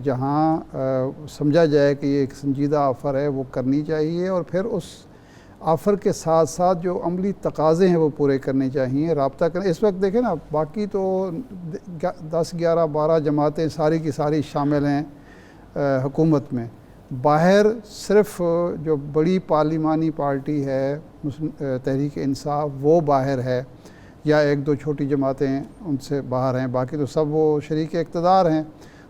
جہاں سمجھا جائے کہ یہ ایک سنجیدہ آفر ہے وہ کرنی چاہیے، اور پھر اس آفر کے ساتھ ساتھ جو عملی تقاضے ہیں وہ پورے کرنے چاہیے، رابطہ کریں۔ اس وقت دیکھیں نا، باقی تو 10 11 12 جماعتیں ساری کی ساری شامل ہیں حکومت میں۔ باہر صرف جو بڑی پارلیمانی پارٹی ہے تحریک انصاف، وہ باہر ہے، یا ایک دو چھوٹی جماعتیں ان سے باہر ہیں، باقی تو سب وہ شریک اقتدار ہیں۔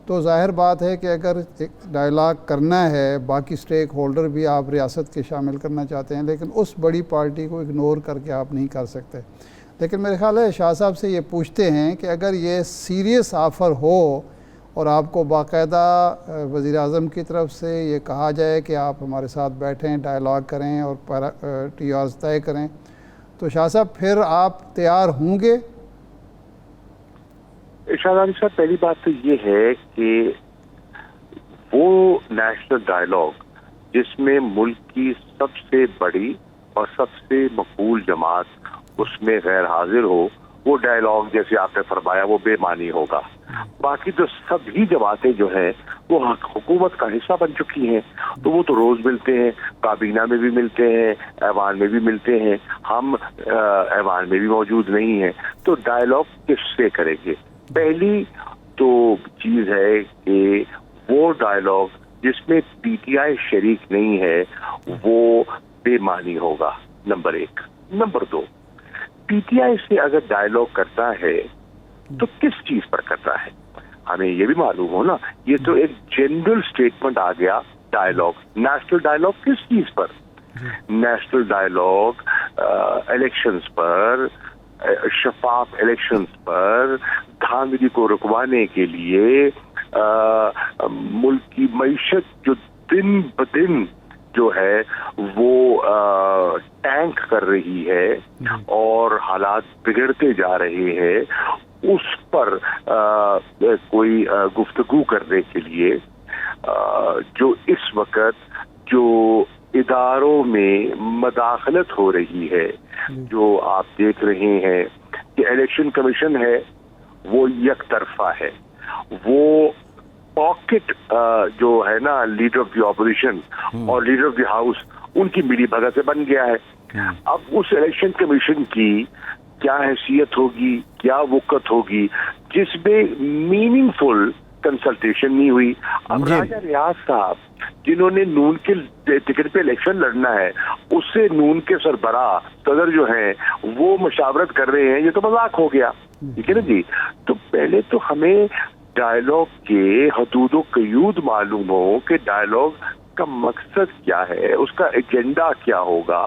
تو ظاہر بات ہے کہ اگر ایک ڈائلاگ کرنا ہے، باقی سٹیک ہولڈر بھی آپ ریاست کے شامل کرنا چاہتے ہیں، لیکن اس بڑی پارٹی کو اگنور کر کے آپ نہیں کر سکتے۔ لیکن میرے خیال ہے شاہ صاحب سے یہ پوچھتے ہیں کہ اگر یہ سیریس آفر ہو اور آپ کو باقاعدہ وزیر اعظم کی طرف سے یہ کہا جائے کہ آپ ہمارے ساتھ بیٹھیں، ڈائلاگ کریں اور ٹی آرز طے کریں، تو شاہ صاحب پھر آپ تیار ہوں گے؟ ارشاد علی صاحب، پہلی بات تو یہ ہے کہ وہ نیشنل ڈائلاگ جس میں ملک کی سب سے بڑی اور سب سے مقبول جماعت اس میں غیر حاضر ہو، وہ ڈائلاگ جیسے آپ نے فرمایا وہ بے معنی ہوگا۔ باقی تو سبھی جماعتیں جو ہیں وہ حکومت کا حصہ بن چکی ہیں، تو وہ تو روز ملتے ہیں، کابینہ میں بھی ملتے ہیں، ایوان میں بھی ملتے ہیں، ہم ایوان میں بھی موجود نہیں ہیں، تو ڈائلاگ کس سے کریں گے؟ پہلی تو چیز ہے کہ وہ ڈائلاگ جس میں پی ٹی آئی شریک نہیں ہے وہ بے معنی ہوگا، نمبر ایک۔ Number do, P T I سے اگر ڈائلاگ کرتا ہے تو کس چیز پر کرتا ہے؟ ہمیں یہ بھی معلوم ہو نا، یہ تو ایک جنرل سٹیٹمنٹ آ گیا ڈائلاگ۔ نیشنل ڈائلاگ کس چیز پر؟ نیشنل ڈائلاگ الیکشنز پر، شفاف الیکشنز پر، دھاندلی کو رکوانے کے لیے، ملک کی معیشت جو دن بدن جو ہے وہ ٹینک کر رہی ہے اور حالات بگڑتے جا رہے ہیں، اس پر کوئی گفتگو کرنے کے لیے جو اس وقت جو اداروں میں مداخلت ہو رہی ہے، جو آپ دیکھ رہے ہیں کہ الیکشن کمیشن ہے وہ یک طرفہ ہے، وہ پاکٹ جو ہے نا لیڈر آف دی اپوزیشن اور لیڈر آف دی ہاؤس، ان کی ملی بھگت سے بن گیا ہے۔ اب اس الیکشن کمیشن کی کیا حیثیت ہوگی، کیا وقت ہوگی جس میں میننگ فل کنسلٹیشن نہیں ہوئی؟ اب راجہ ریاض صاحب جنہوں نے نون کے ٹکٹ پہ الیکشن لڑنا ہے، اس سے نون کے سربراہ صدر جو ہیں وہ مشاورت کر رہے ہیں، یہ تو مذاق ہو گیا، ٹھیک ہے نا جی۔ تو پہلے تو ہمیں ڈائلاگ کے حدود و قیود معلوم ہو کہ ڈائلاگ کا مقصد کیا ہے، اس کا ایجنڈا کیا ہوگا،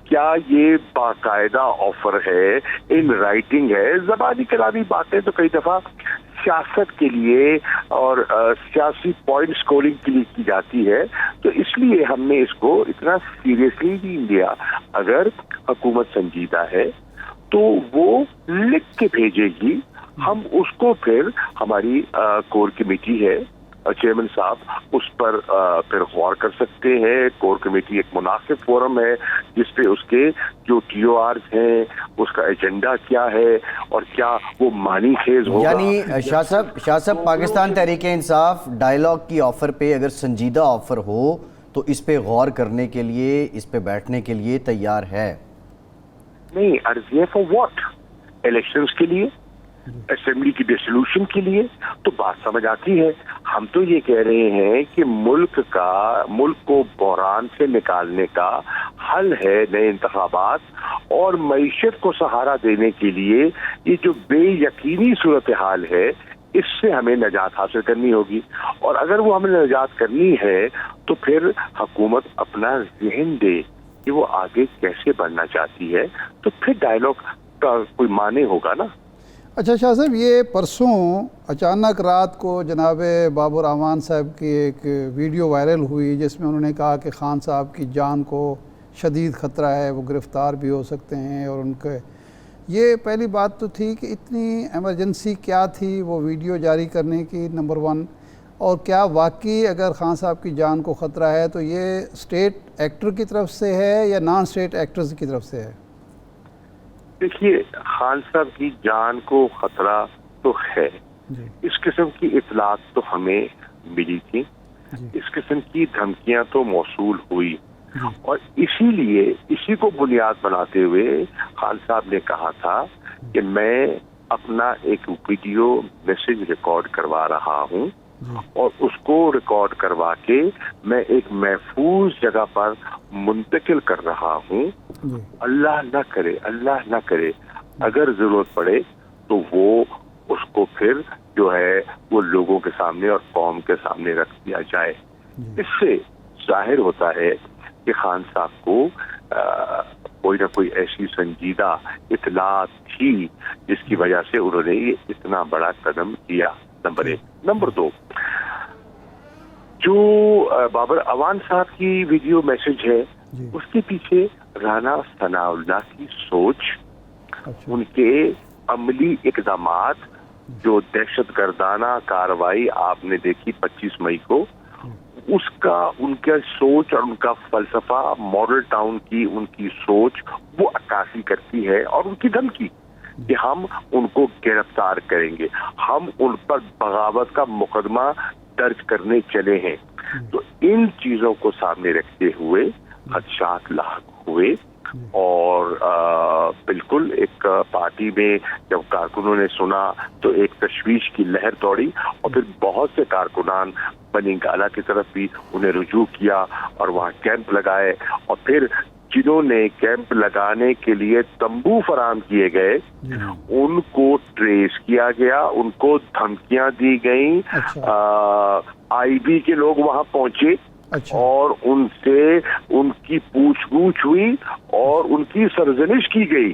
کیا یہ باقاعدہ آفر ہے، ان رائٹنگ ہے؟ زبانی کلامی باتیں تو کئی دفعہ سیاست کے لیے اور سیاسی پوائنٹ سکورنگ کے لیے کی جاتی ہے، تو اس لیے ہم نے اس کو اتنا سیریسلی نہیں لیا۔ اگر حکومت سنجیدہ ہے تو وہ لکھ کے بھیجے گی، ہم اس کو پھر ہماری کور کمیٹی ہے، چیئرمین صاحب اس پر پھر غور کر سکتے ہیں۔ کور کمیٹی ایک مناسب فورم ہے جس پہ اس کے جو ٹی او آرز ہیں، اس کا ایجنڈا کیا ہے اور کیا وہ معنی خیز ہوگا۔ یعنی شاہ صاحب پاکستان تحریک انصاف ڈائلاگ کی آفر پہ اگر سنجیدہ آفر ہو تو اس پہ غور کرنے کے لیے، اس پہ بیٹھنے کے لیے تیار ہے؟ نہیں، عرضیہ فار واٹ؟ الیکشنز کے لیے، اسمبلی کی ڈیسولوشن کے لیے، تو بات سمجھ آتی ہے۔ ہم تو یہ کہہ رہے ہیں کہ ملک کو بحران سے نکالنے کا حل ہے نئے انتخابات، اور معیشت کو سہارا دینے کے لیے یہ جو بے یقینی صورتحال ہے اس سے ہمیں نجات حاصل کرنی ہوگی، اور اگر وہ ہمیں نجات کرنی ہے تو پھر حکومت اپنا ذہن دے کہ وہ آگے کیسے بڑھنا چاہتی ہے، تو پھر ڈائلاگ کا کوئی معنی ہوگا نا۔ اچھا شاہ صاحب، یہ پرسوں اچانک رات کو جناب بابر اعوان صاحب کی ایک ویڈیو وائرل ہوئی جس میں انہوں نے کہا کہ خان صاحب کی جان کو شدید خطرہ ہے، وہ گرفتار بھی ہو سکتے ہیں، اور ان کے یہ پہلی بات تو تھی کہ اتنی ایمرجنسی کیا تھی وہ ویڈیو جاری کرنے کی، نمبر ون، اور کیا واقعی اگر خان صاحب کی جان کو خطرہ ہے تو یہ اسٹیٹ ایکٹر کی طرف سے ہے یا نان اسٹیٹ ایکٹرز کی طرف سے ہے؟ دیکھیے، خان صاحب کی جان کو خطرہ تو ہے، اس قسم کی اطلاعات تو ہمیں ملی تھی. اس قسم کی دھمکیاں تو موصول ہوئی اور اسی لیے اسی کو بنیاد بناتے ہوئے خان صاحب نے کہا تھا کہ میں اپنا ایک ویڈیو میسج ریکارڈ کروا رہا ہوں اور اس کو ریکارڈ کروا کے میں ایک محفوظ جگہ پر منتقل کر رہا ہوں. اللہ نہ کرے اگر ضرورت پڑے تو وہ اس کو پھر جو ہے وہ لوگوں کے سامنے اور قوم کے سامنے رکھ دیا جائے. اس سے ظاہر ہوتا ہے کہ خان صاحب کو کوئی نہ کوئی ایسی سنجیدہ اطلاعات تھی جس کی وجہ سے انہوں نے یہ اتنا بڑا قدم کیا. نمبر 1. نمبر 2, جو بابر اعوان صاحب کی ویڈیو میسج ہے اس کے پیچھے رانا ثناء اللہ کی سوچ, ان کے عملی اقدامات, جو دہشت گردانہ کاروائی آپ نے دیکھی 25 مئی کو, اس کا ان کا سوچ اور ان کا فلسفہ, ماڈل ٹاؤن کی ان کی سوچ وہ عکاسی کرتی ہے, اور ان کی دھمکی کہ ہم ان کو گرفتار کریں گے, ہم ان پر بغاوت کا مقدمہ درج کرنے چلے ہیں. تو ان چیزوں کو سامنے رکھتے ہوئے خدشات لاحق ہوئے اور بالکل ایک پارٹی میں جب کارکنوں نے سنا تو ایک تشویش کی لہر دوڑی اور پھر بہت سے کارکنان بنی گالہ کی طرف بھی انہیں رجوع کیا اور وہاں کیمپ لگائے, اور پھر جنہوں نے کیمپ لگانے کے لیے تمبو فراہم کیے گئے ان کو ٹریس کیا گیا, ان کو دھمکیاں دی گئیں. آئی بی کے لوگ وہاں پہنچے اور ان سے ان کی پوچھ گچھ ہوئی اور ان کی سرزنش کی گئی.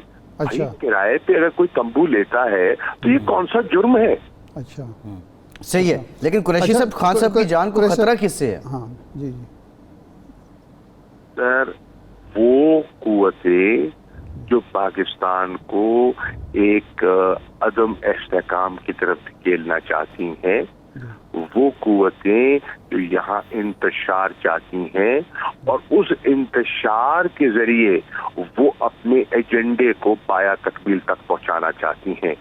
کرائے پہ اگر کوئی تمبو لیتا ہے تو یہ کون سا جرم ہے؟ اچھا صحیح ہے, لیکن قریشی صاحب خان صاحب کی جان کو خطرہ کس سے ہے؟ ہاں جی سر, وہ قوتیں جو پاکستان کو ایک عدم استحکام کی طرف دھکیلنا چاہتی ہیں, وہ قوتیں جو یہاں انتشار چاہتی ہیں اور اس انتشار کے ذریعے وہ اپنے ایجنڈے کو پایا تکمیل تک پہنچانا چاہتی ہیں.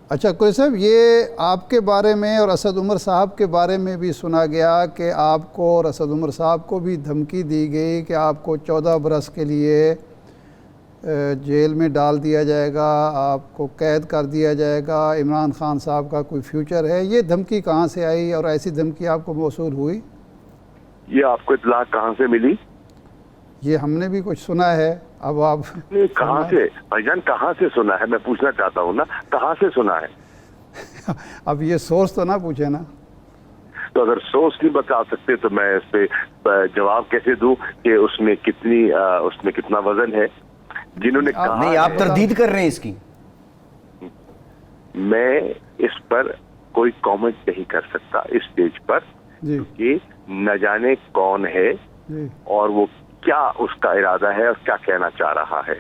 اچھا قریشی صاحب, یہ آپ کے بارے میں اور اسد عمر صاحب کے بارے میں بھی سنا گیا کہ آپ کو اور اسد عمر صاحب کو بھی دھمکی دی گئی کہ آپ کو 14 برس کے لیے جیل میں ڈال دیا جائے گا, آپ کو قید کر دیا جائے گا, عمران خان صاحب کا کوئی فیوچر ہے. یہ دھمکی کہاں سے آئی اور ایسی دھمکی آپ کو موصول ہوئی؟ یہ آپ کو اطلاع کہاں سے ملی؟ یہ ہم نے بھی کچھ سنا ہے. اب آپ کہاں سے بھائی جان, کہاں سے سنا ہے؟ میں پوچھنا چاہتا ہوں نا, کہاں سے سنا ہے؟ اب یہ سورس تو نہ پوچھے نا. تو اگر سورس نہیں بتا سکتے تو میں اس پہ جواب کیسے دوں کہ اس میں کتنا وزن ہے؟ جنہوں نے کہا نہیں, آپ تردید کر رہے ہیں اس کی. میں اس پر کوئی کامنٹ نہیں کر سکتا اس سٹیج پر, کہ نہ جانے کون ہے اور وہ کیا اس کا ارادہ ہے اور کیا کہنا چاہ رہا ہے.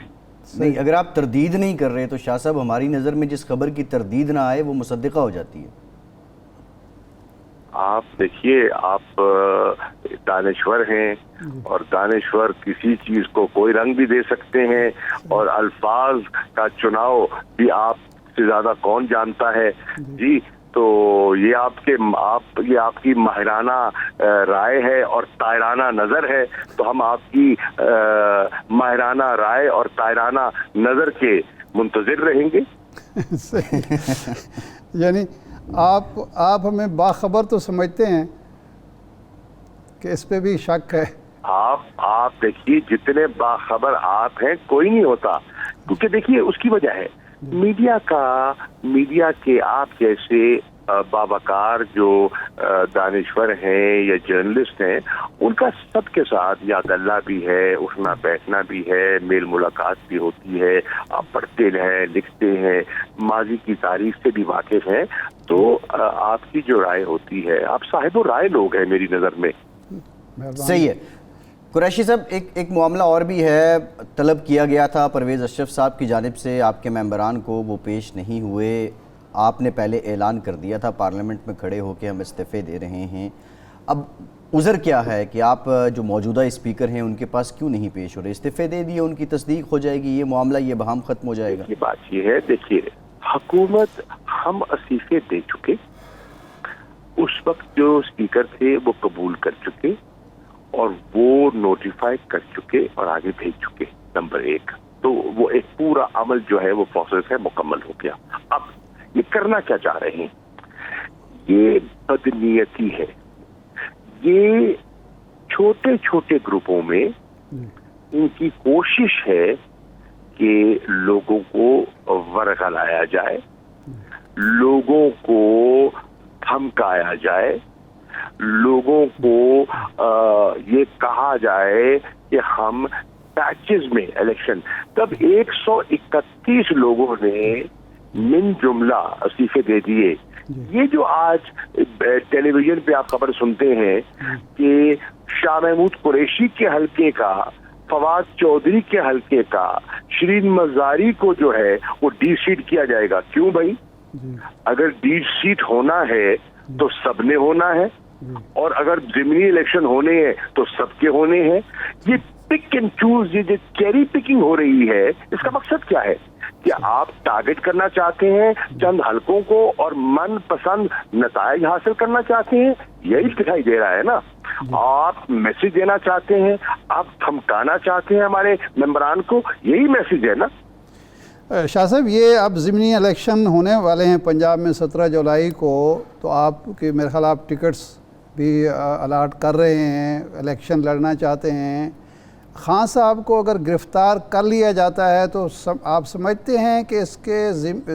نہیں, اگر آپ تردید نہیں کر رہے تو شاہ صاحب ہماری نظر میں جس خبر کی تردید نہ آئے وہ مصدقہ ہو جاتی ہے. آپ دیکھیے, آپ دانشور ہیں اور دانشور کسی چیز کو کوئی رنگ بھی دے سکتے ہیں اور الفاظ کا چناؤ بھی آپ سے زیادہ کون جانتا ہے جی. تو یہ آپ کی ماہرانہ رائے ہے اور طائرانہ نظر ہے, تو ہم آپ کی ماہرانہ رائے اور طائرانہ نظر کے منتظر رہیں گے. یعنی آپ ہمیں باخبر تو سمجھتے ہیں کہ اس پہ بھی شک ہے؟ آپ دیکھیے, جتنے باخبر آپ ہیں کوئی نہیں ہوتا, کیونکہ دیکھیے اس کی وجہ ہے میڈیا کے آپ جیسے باوقار جو دانشور ہیں یا جرنلسٹ ہیں, ان کا سب کے ساتھ یاد اللہ بھی ہے, اٹھنا بیٹھنا بھی ہے, میل ملاقات بھی ہوتی ہے, آپ پڑھتے ہیں, لکھتے ہیں, ماضی کی تاریخ سے بھی واقف ہیں, تو آپ کی جو رائے ہوتی ہے, آپ صاحب و رائے لوگ ہیں میری نظر میں. صحیح ہے. قریشی صاحب, ایک معاملہ اور بھی ہے, طلب کیا گیا تھا پرویز اشرف صاحب کی جانب سے آپ کے ممبران کو, وہ پیش نہیں ہوئے. آپ نے پہلے اعلان کر دیا تھا پارلیمنٹ میں کھڑے ہو کے ہم استعفے دے رہے ہیں. اب عذر کیا ہے کہ آپ جو موجودہ اسپیکر ہیں ان کے پاس کیوں نہیں پیش ہو رہے؟ استعفے دے دیے, ان کی تصدیق ہو جائے گی, یہ معاملہ یہ بہام ختم ہو جائے گا. یہ بات یہ ہے, دیکھیے حکومت ہم استعفے دے چکے, اس وقت جو اسپیکر تھے وہ قبول کر چکے اور وہ نوٹیفائی کر چکے اور آگے بھیج چکے، نمبر 1۔ تو وہ ایک پورا عمل جو ہے وہ پروسیس ہے مکمل ہو گیا۔ اب یہ کرنا کیا چاہ رہے ہیں؟ یہ بدنیتی ہے، یہ چھوٹے چھوٹے گروپوں میں ان کی کوشش ہے کہ لوگوں کو ورگا لایا جائے، لوگوں کو دھمکایا جائے، لوگوں کو یہ کہا جائے کہ ہم پیچز میں الیکشن، تب 131 لوگوں نے من جملہ استعفے دے دیے۔ یہ جو آج ٹیلی ویژن پہ آپ خبر سنتے ہیں کہ شاہ محمود قریشی کے حلقے کا، فواد چودھری کے حلقے کا، شرین مزاری کو جو ہے وہ ڈی سیٹ کیا جائے گا، کیوں بھائی؟ اگر ڈی سیٹ ہونا ہے تو سب نے ہونا ہے، اور اگر ضمنی الیکشن ہونے ہیں تو سب کے ہونے ہیں۔ یہ پک اینڈ چوز، یہ جو چیری پکنگ ہو رہی ہے، اس کا مقصد کیا ہے؟ کہ آپ ٹارگٹ کرنا چاہتے ہیں چند حلقوں کو اور من پسند نتائج حاصل کرنا چاہتے ہیں، یہی دکھائی دے رہا ہے نا۔ آپ میسج دینا چاہتے ہیں، آپ دھمکانا چاہتے ہیں ہمارے ممبران کو، یہی میسج ہے نا۔ شاہ صاحب، یہ اب ضمنی الیکشن ہونے والے ہیں پنجاب میں 17 جولائی کو، تو آپ کے میرے خیال آپ ٹکٹس بھی الاٹ کر رہے ہیں، الیکشن لڑنا چاہتے ہیں۔ خان صاحب کو اگر گرفتار کر لیا جاتا ہے تو آپ سمجھتے ہیں کہ اس کے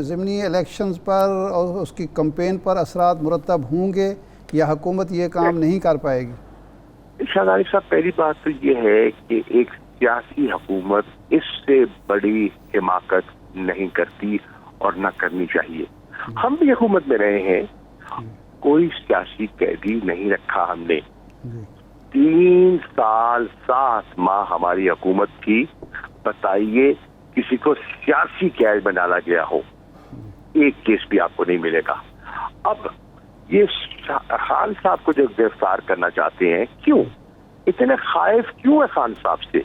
ضمنی الیکشنز پر اور اس کی کمپین پر اثرات مرتب ہوں گے یا حکومت یہ کام نہیں کر پائے گی؟ شاہد عارف صاحب، پہلی بات تو یہ ہے کہ ایک سیاسی حکومت اس سے بڑی حماقت نہیں کرتی اور نہ کرنی چاہیے۔ ہم بھی حکومت میں رہے ہیں، کوئی سیاسی قیدی نہیں رکھا ہم نے۔ 3 سال 7 ماہ ہماری حکومت تھی، بتائیے کسی کو سیاسی قید میں ڈالا گیا ہو؟ ایک کیس بھی آپ کو نہیں ملے گا۔ اب یہ خان صاحب کو جو گرفتار کرنا چاہتے ہیں، کیوں اتنے خائف کیوں ہے خان صاحب سے؟